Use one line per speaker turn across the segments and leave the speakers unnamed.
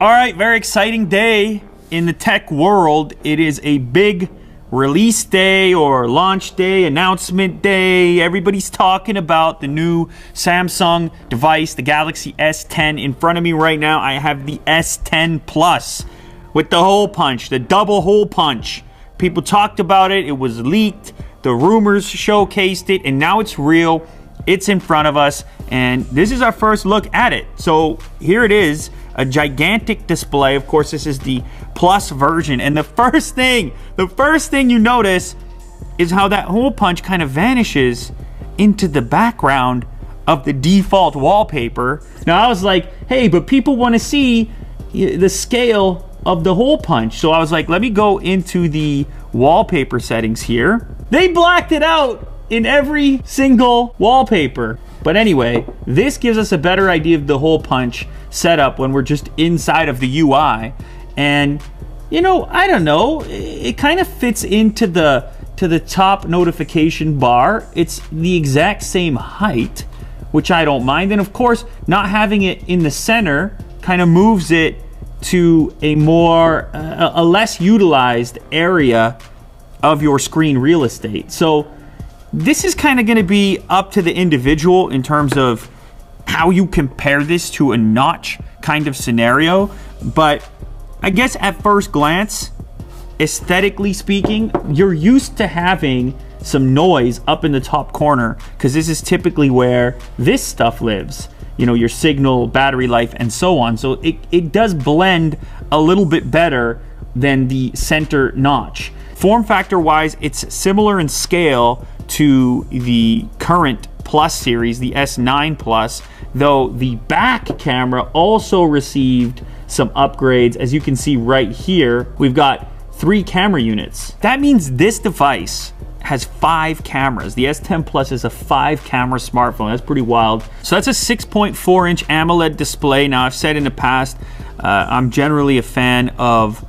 All right, very exciting day in the tech world. It is a big release day or launch day, announcement day. Everybody's talking about the new Samsung device, the Galaxy S10. In front of me right now, I have the S10 Plus with the hole punch, the double hole punch. People talked about it. It was leaked. The rumors showcased it, and now it's real. It's in front of us, and this is our first look at it. So here it is. A gigantic display. Of course, this is the Plus version. And the first thing you notice is how that hole punch kind of vanishes into the background of the default wallpaper. Now, I was like, hey, but people want to see the scale of the hole punch. So I was like, let me go into the wallpaper settings here. They blacked it out in every single wallpaper. But anyway, this gives us a better idea of the hole punch setup when we're just inside of the UI. And, you know, I don't know, it kind of fits into the top notification bar. It's the exact same height, which I don't mind. And of course, not having it in the center kind of moves it to a more, a less utilized area of your screen real estate. So this is kind of going to be up to the individual in terms of how you compare this to a notch kind of scenario. But I guess at first glance, aesthetically speaking, you're used to having some noise up in the top corner because this is typically where this stuff lives. You know, your signal, battery life, and so on. So it does blend a little bit better than the center notch. Form factor wise, it's similar in scale to the current Plus series, the S9 Plus, though the back camera also received some upgrades. As you can see right here, we've got 3 camera units. That means this device has 5 cameras. The S10 Plus is a 5-camera smartphone. That's pretty wild. So that's a 6.4-inch AMOLED display. Now, I've said in the past, I'm generally a fan of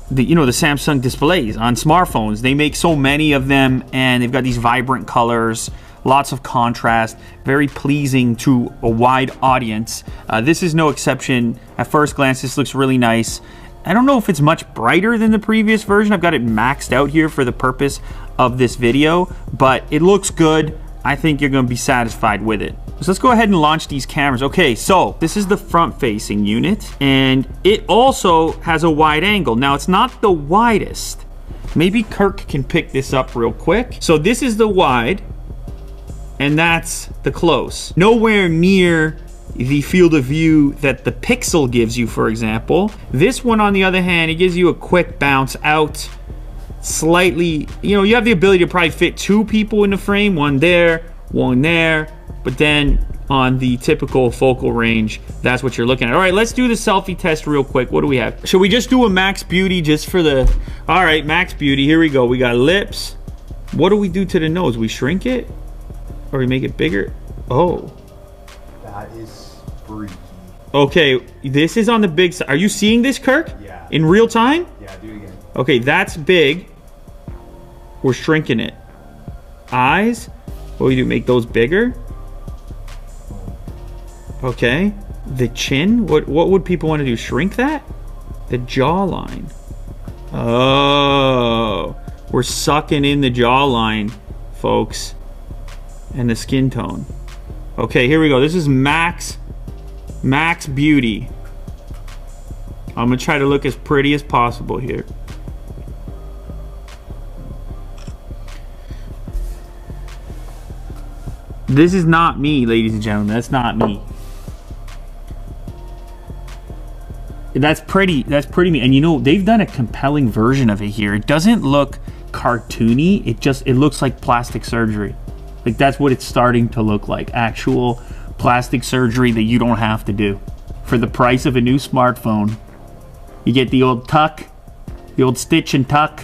the Samsung displays on smartphones. They make so many of them, and they've got these vibrant colors, lots of contrast, very pleasing to a wide audience. This is no exception. At first glance, this looks really nice. I don't know if it's much brighter than the previous version. I've got it maxed out here for the purpose of this video, but it looks good. I think you're gonna be satisfied with it. So let's go ahead and launch these cameras. Okay, so this is the front-facing unit, and it also has a wide angle. Now, it's not the widest. Maybe Kirk can pick this up real quick. So this is the wide, and that's the close. Nowhere near the field of view that the Pixel gives you, for example. This one, on the other hand, it gives you a quick bounce out. Slightly, you have the ability to probably fit 2 people in the frame, one there, but then on the typical focal range, that's what you're looking at. All right, let's do the selfie test real quick. What do we have? Should we just do a max beauty just for the... All right, max beauty, here we go. We got lips. What do we do to the nose? We shrink it? Or we make it bigger? Oh.
That is freaky.
Okay, this is on the big side. Are you seeing this, Kirk?
Yeah.
In real time?
Yeah, do it again.
Okay, that's big. We're shrinking it. Eyes? What do we do? Make those bigger? Okay. The chin? What would people want to do? Shrink that? The jawline. Oh. We're sucking in the jawline, folks. And the skin tone. Okay, here we go. This is max beauty. I'm gonna try to look as pretty as possible here. This is not me, ladies and gentlemen. That's not me. That's pretty me. And you know, they've done a compelling version of it here. It doesn't look cartoony. It looks like plastic surgery. Like, that's what it's starting to look like. Actual plastic surgery that you don't have to do. For the price of a new smartphone, you get the old tuck, the old stitch and tuck.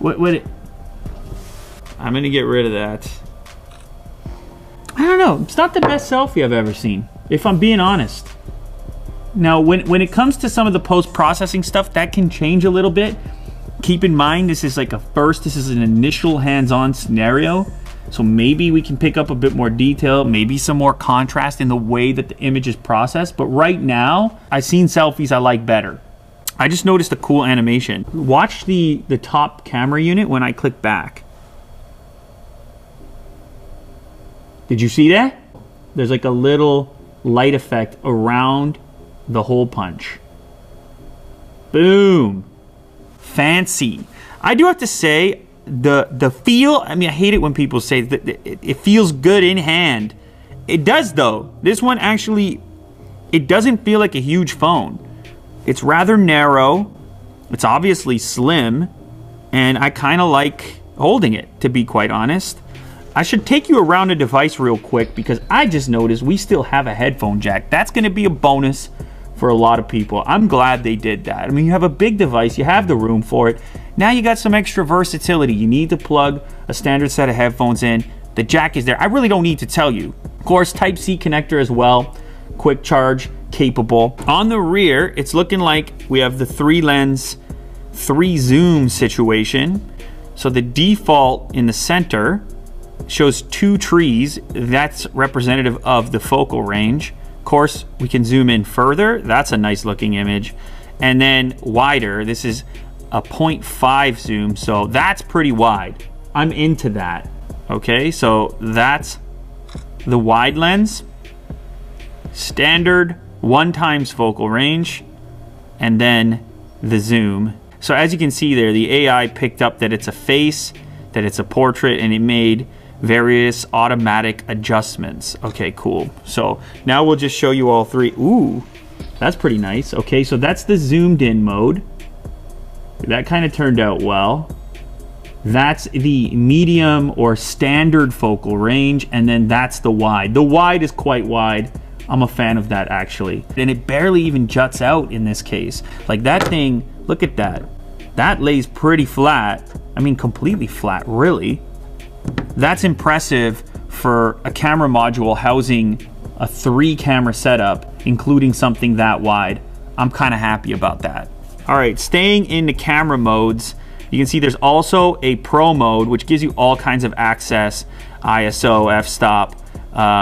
I'm gonna get rid of that. I don't know. It's not the best selfie I've ever seen, if I'm being honest. Now, when it comes to some of the post-processing stuff, that can change a little bit. Keep in mind, this is like this is an initial hands-on scenario. So maybe we can pick up a bit more detail, maybe some more contrast in the way that the image is processed. But right now, I've seen selfies I like better. I just noticed a cool animation. Watch the top camera unit when I click back. Did you see that? There's like a little light effect around the hole punch. Boom. Fancy. I do have to say, the feel, I mean, I hate it when people say that it feels good in hand. It does though. This one actually, it doesn't feel like a huge phone. It's rather narrow. It's obviously slim, and I kind of like holding it, to be quite honest. I should take you around the device real quick because I just noticed we still have a headphone jack. That's going to be a bonus for a lot of people. I'm glad they did that. I mean, you have a big device, you have the room for it. Now you got some extra versatility. You need to plug a standard set of headphones in. The jack is there. I really don't need to tell you. Of course, Type-C connector as well. Quick charge capable. On the rear, it's looking like we have the 3-lens, 3-zoom situation. So the default in the center shows 2 trees. That's representative of the focal range. Of course, we can zoom in further. That's a nice looking image. And then wider, this is a 0.5 zoom, so that's pretty wide. I'm into that. Okay, so that's the wide lens. Standard 1x focal range, and then the zoom. So as you can see there, the AI picked up that it's a face, that it's a portrait, and it made various automatic adjustments. Okay, cool. So now we'll just show you all 3. Ooh, that's pretty nice. Okay, so that's the zoomed in mode. That kind of turned out well. That's the medium or standard focal range, and then that's the wide. The wide is quite wide. I'm a fan of that actually. And it barely even juts out in this case. Like that thing, look at that. That lays pretty flat. I mean, completely flat, really. That's impressive for a camera module housing a 3-camera setup, including something that wide. I'm kind of happy about that. All right, staying in the camera modes, you can see there's also a pro mode, which gives you all kinds of access, ISO, f-stop.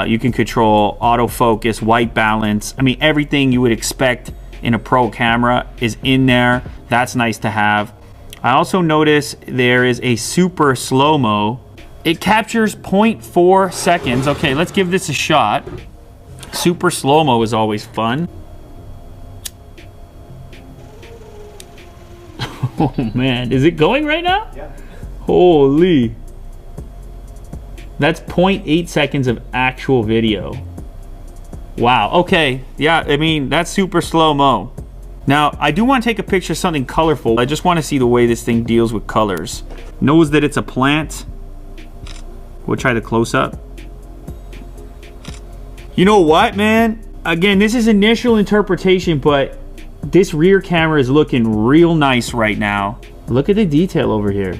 You can control autofocus, white balance. I mean, everything you would expect in a pro camera is in there. That's nice to have. I also notice there is a super slow-mo. It captures 0.4 seconds. Okay, let's give this a shot. Super slow-mo is always fun. Oh man, is it going right now?
Yeah.
Holy. That's 0.8 seconds of actual video. Wow, okay. Yeah, I mean, that's super slow-mo. Now, I do want to take a picture of something colorful. I just want to see the way this thing deals with colors. Knows that it's a plant. We'll try the close-up. You know what, man? Again, this is initial interpretation, but this rear camera is looking real nice right now. Look at the detail over here.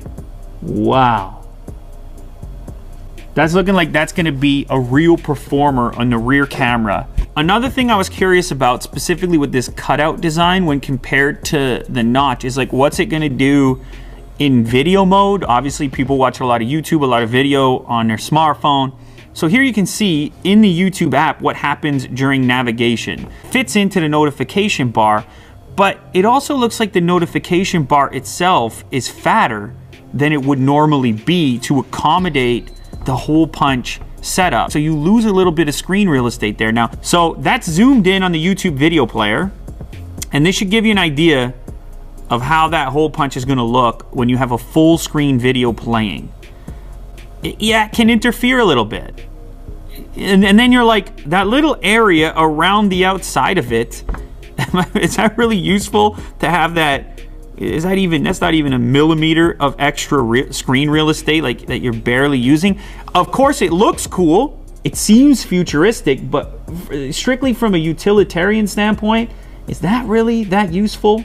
Wow. That's looking like that's gonna be a real performer on the rear camera. Another thing I was curious about, specifically with this cutout design when compared to the notch, is like, what's it gonna do in video mode? Obviously, people watch a lot of YouTube, a lot of video on their smartphone. So here you can see in the YouTube app what happens during navigation. Fits into the notification bar, but it also looks like the notification bar itself is fatter than it would normally be to accommodate the hole punch setup. So you lose a little bit of screen real estate there. Now, so that's zoomed in on the YouTube video player, and this should give you an idea of how that hole punch is gonna look when you have a full screen video playing. Yeah, it can interfere a little bit. And then you're like, that little area around the outside of it, is that really useful to have that? Is that even, that's not even a millimeter of extra screen real estate like that you're barely using. Of course it looks cool, it seems futuristic, but strictly from a utilitarian standpoint, is that really that useful?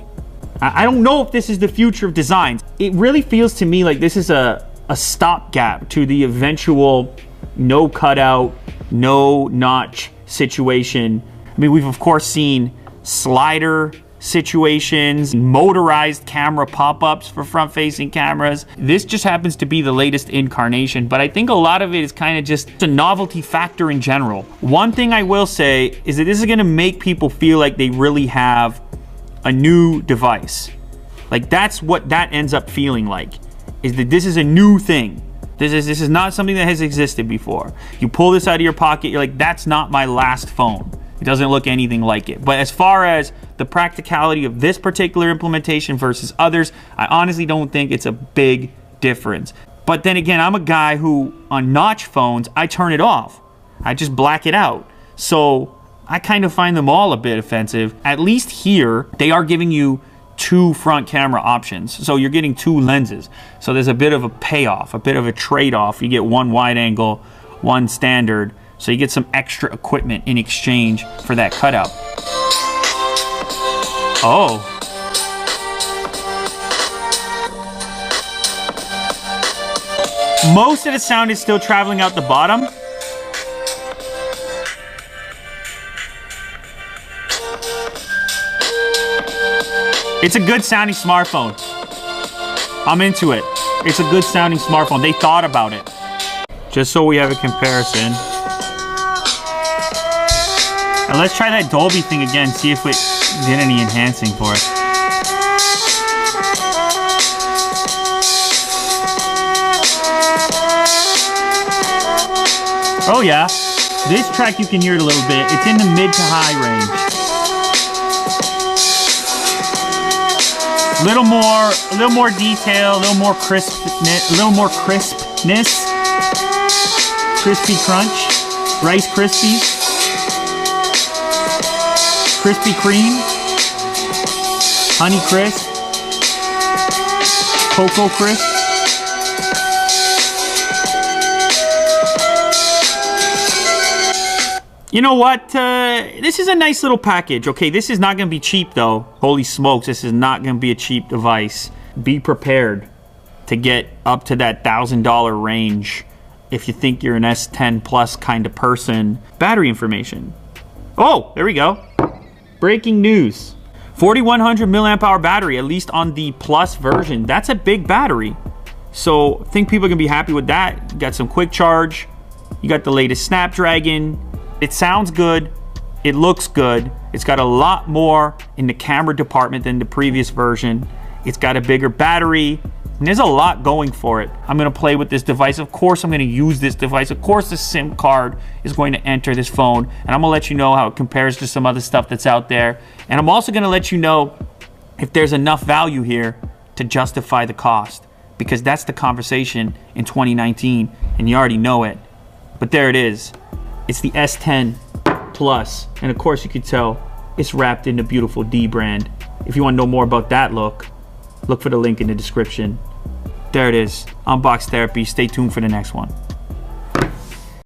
I don't know if this is the future of designs. It really feels to me like this is a stopgap to the eventual no cutout, no notch situation. I mean, we've of course seen slider situations, motorized camera pop-ups for front-facing cameras. This just happens to be the latest incarnation, but I think a lot of it is kind of just a novelty factor in general. One thing I will say is that this is going to make people feel like they really have a new device. Like, that's what that ends up feeling like, is that this is a new thing. This is not something that has existed before. You pull this out of your pocket, you're like, that's not my last phone. It doesn't look anything like it. But as far as the practicality of this particular implementation versus others, I honestly don't think it's a big difference. But then again, I'm a guy who, on notch phones, I turn it off. I just black it out. So I kind of find them all a bit offensive. At least here, they are giving you 2 front camera options. So you're getting 2 lenses. So there's a bit of a payoff, a bit of a trade-off. You get 1 wide angle, 1 standard. So you get some extra equipment in exchange for that cutout. Oh. Most of the sound is still traveling out the bottom. It's a good sounding smartphone. I'm into it. It's a good sounding smartphone. They thought about it. Just so we have a comparison. And let's try that Dolby thing again, see if it did any enhancing for it. Oh yeah, this track you can hear it a little bit. It's in the mid to high range. A little more detail, a little more crispness, crispy crunch, Rice Krispies. Krispy Kreme, Honey Crisp, Cocoa Crisp. You know what? This is a nice little package. Okay, this is not going to be cheap though. Holy smokes, this is not going to be a cheap device. Be prepared to get up to that $1,000 range if you think you're an S10 Plus kind of person. Battery information. Oh, there we go. Breaking news. 4100 milliamp hour battery, at least on the Plus version. That's a big battery. So I think people are gonna be happy with that. You got some quick charge. You got the latest Snapdragon. It sounds good. It looks good. It's got a lot more in the camera department than the previous version. It's got a bigger battery. And there's a lot going for it. I'm gonna play with this device. Of course, I'm gonna use this device. Of course, the SIM card is going to enter this phone. And I'm gonna let you know how it compares to some other stuff that's out there. And I'm also gonna let you know if there's enough value here to justify the cost. Because that's the conversation in 2019, and you already know it. But there it is. It's the S10 Plus. And of course, you can tell it's wrapped in the beautiful D brand. If you wanna know more about that look for the link in the description. There it is. Unbox Therapy. Stay tuned for the next one.